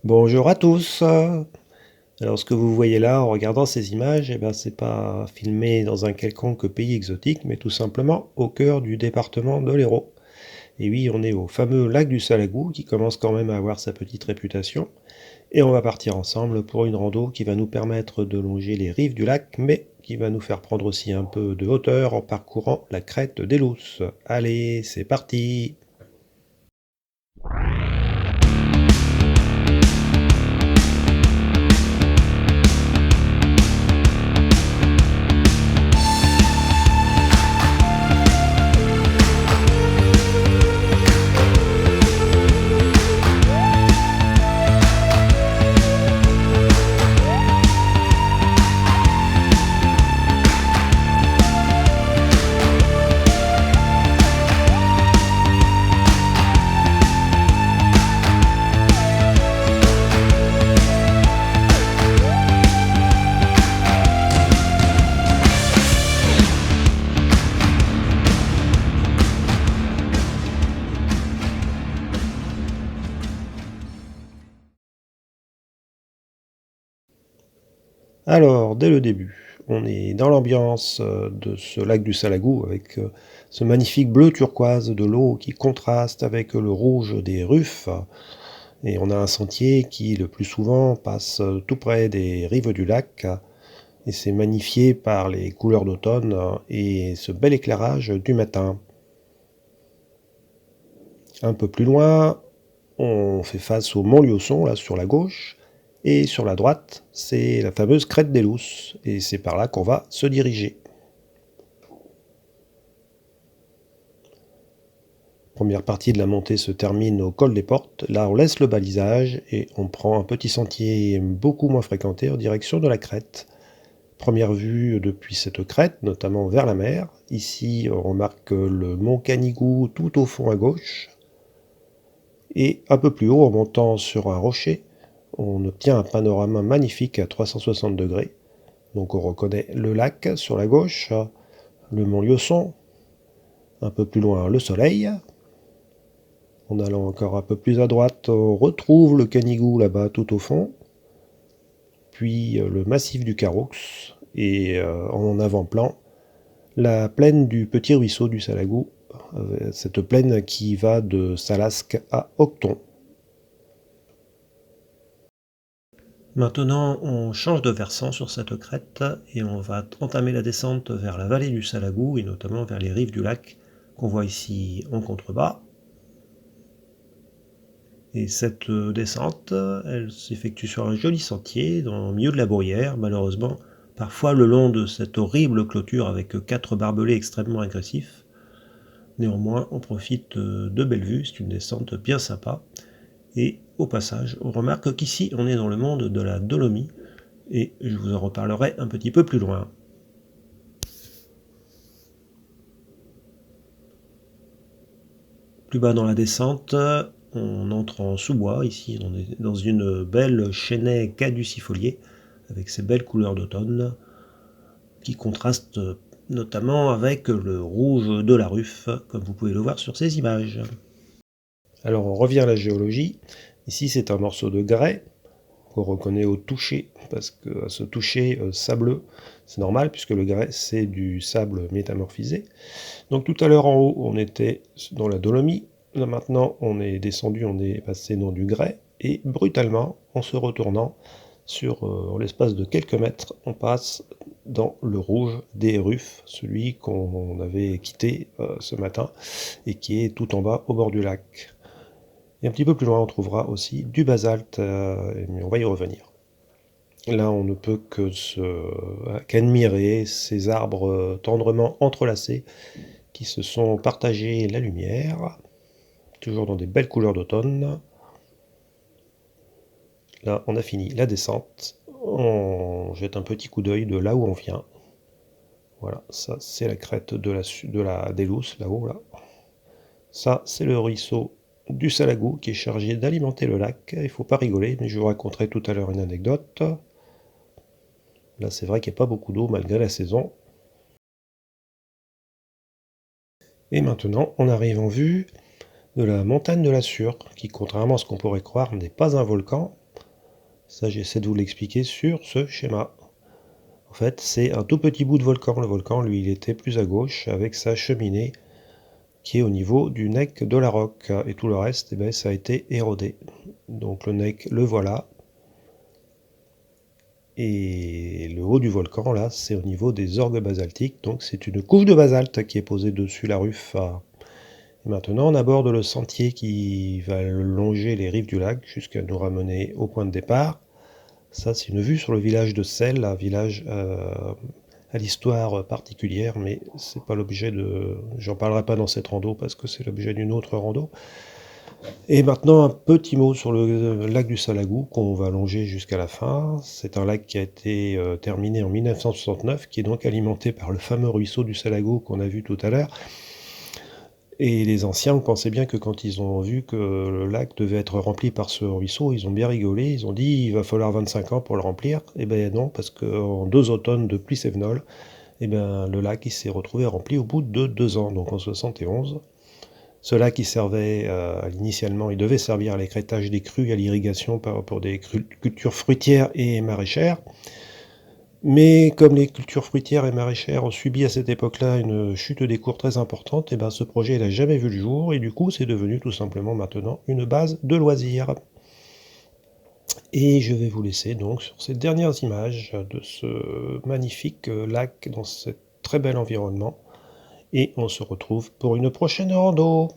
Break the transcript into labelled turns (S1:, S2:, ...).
S1: Bonjour à tous. Alors ce que vous voyez là en regardant ces images, c'est pas filmé dans un quelconque pays exotique, mais tout simplement au cœur du département de l'Hérault. Et oui, on est au fameux lac du Salagou qui commence quand même à avoir sa petite réputation. Et on va partir ensemble pour une rando qui va nous permettre de longer les rives du lac, mais qui va nous faire prendre aussi un peu de hauteur en parcourant la crête des Lousses. Allez, c'est parti! Alors, dès le début, on est dans l'ambiance de ce lac du Salagou avec ce magnifique bleu turquoise de l'eau qui contraste avec le rouge des ruffes. Et on a un sentier qui, le plus souvent, passe tout près des rives du lac. Et c'est magnifié par les couleurs d'automne et ce bel éclairage du matin. Un peu plus loin, on fait face au mont Liosson, là, sur la gauche. Et sur la droite, c'est la fameuse crête des Lousses, et c'est par là qu'on va se diriger. Première partie de la montée se termine au col des Portes. Là, on laisse le balisage et on prend un petit sentier beaucoup moins fréquenté en direction de la crête. Première vue depuis cette crête, notamment vers la mer. Ici, on remarque le mont Canigou tout au fond à gauche. Et un peu plus haut, en montant sur un rocher, on obtient un panorama magnifique à 360 degrés. Donc on reconnaît le lac sur la gauche, le mont Liosson, un peu plus loin le soleil. En allant encore un peu plus à droite, on retrouve le Canigou là-bas tout au fond, puis le massif du Caroux, et en avant-plan, la plaine du Petit Ruisseau du Salagou, cette plaine qui va de Salasque à Octon. Maintenant, on change de versant sur cette crête et on va entamer la descente vers la vallée du Salagou et notamment vers les rives du lac qu'on voit ici en contrebas. Et cette descente, elle s'effectue sur un joli sentier dans le milieu de la bruyère, malheureusement, parfois le long de cette horrible clôture avec 4 barbelés extrêmement agressifs. Néanmoins, on profite de belles vues, c'est une descente bien sympa. Et au passage, on remarque qu'ici, on est dans le monde de la dolomie, et je vous en reparlerai un petit peu plus loin. Plus bas dans la descente, on entre en sous-bois. Ici, on est dans une belle chênaie caducifoliée avec ses belles couleurs d'automne qui contrastent notamment avec le rouge de la ruffe, comme vous pouvez le voir sur ces images. Alors on revient à la géologie. Ici, c'est un morceau de grès qu'on reconnaît au toucher, parce que ce toucher sableux, c'est normal puisque le grès c'est du sable métamorphisé. Donc tout à l'heure en haut, on était dans la dolomie. Là maintenant, on est descendu, on est passé dans du grès. Et brutalement, en se retournant, en l'espace de quelques mètres, on passe dans le rouge des ruffes, celui qu'on avait quitté ce matin et qui est tout en bas au bord du lac. Et un petit peu plus loin, on trouvera aussi du basalte, mais on va y revenir. Là, on ne peut qu'admirer ces arbres tendrement entrelacés qui se sont partagés la lumière, toujours dans des belles couleurs d'automne. Là, on a fini la descente. On jette un petit coup d'œil de là où on vient. Voilà, ça c'est la crête des Lousses, là-haut, là. Ça, c'est le ruisseau du Salagou qui est chargé d'alimenter le lac. Il ne faut pas rigoler, mais je vous raconterai tout à l'heure une anecdote. Là, c'est vrai qu'il n'y a pas beaucoup d'eau malgré la saison. Et maintenant, on arrive en vue de la montagne de la Sûre, qui, contrairement à ce qu'on pourrait croire, n'est pas un volcan. Ça, j'essaie de vous l'expliquer sur ce schéma. En fait, c'est un tout petit bout de volcan. Le volcan, lui, il était plus à gauche, avec sa cheminée qui est au niveau du nec de la roque. Et tout le reste, eh ben, ça a été érodé. Donc le nec, le voilà. Et le haut du volcan, là, c'est au niveau des orgues basaltiques. Donc c'est une couche de basalte qui est posée dessus la ruffe. Et maintenant, on aborde le sentier qui va longer les rives du lac jusqu'à nous ramener au point de départ. Ça, c'est une vue sur le village de Celles, un village à l'histoire particulière, mais c'est pas l'objet de... J'en parlerai pas dans cette rando parce que c'est l'objet d'une autre rando. Et maintenant, un petit mot sur le lac du Salagou qu'on va longer jusqu'à la fin. C'est un lac qui a été terminé en 1969, qui est donc alimenté par le fameux ruisseau du Salagou qu'on a vu tout à l'heure. Et les anciens pensaient bien que quand ils ont vu que le lac devait être rempli par ce ruisseau, ils ont bien rigolé, ils ont dit il va falloir 25 ans pour le remplir. Eh bien non, parce qu'en 2 automnes de pluie sévenole, eh bien, le lac il s'est retrouvé rempli au bout de 2 ans, donc en 71. Ce lac il servait, initialement, il devait servir à l'écrêtage des crues et à l'irrigation pour des cultures fruitières et maraîchères. Mais comme les cultures fruitières et maraîchères ont subi à cette époque-là une chute des cours très importante, et ben ce projet n'a jamais vu le jour, et du coup c'est devenu tout simplement maintenant une base de loisirs. Et je vais vous laisser donc sur ces dernières images de ce magnifique lac dans ce très bel environnement, et on se retrouve pour une prochaine rando.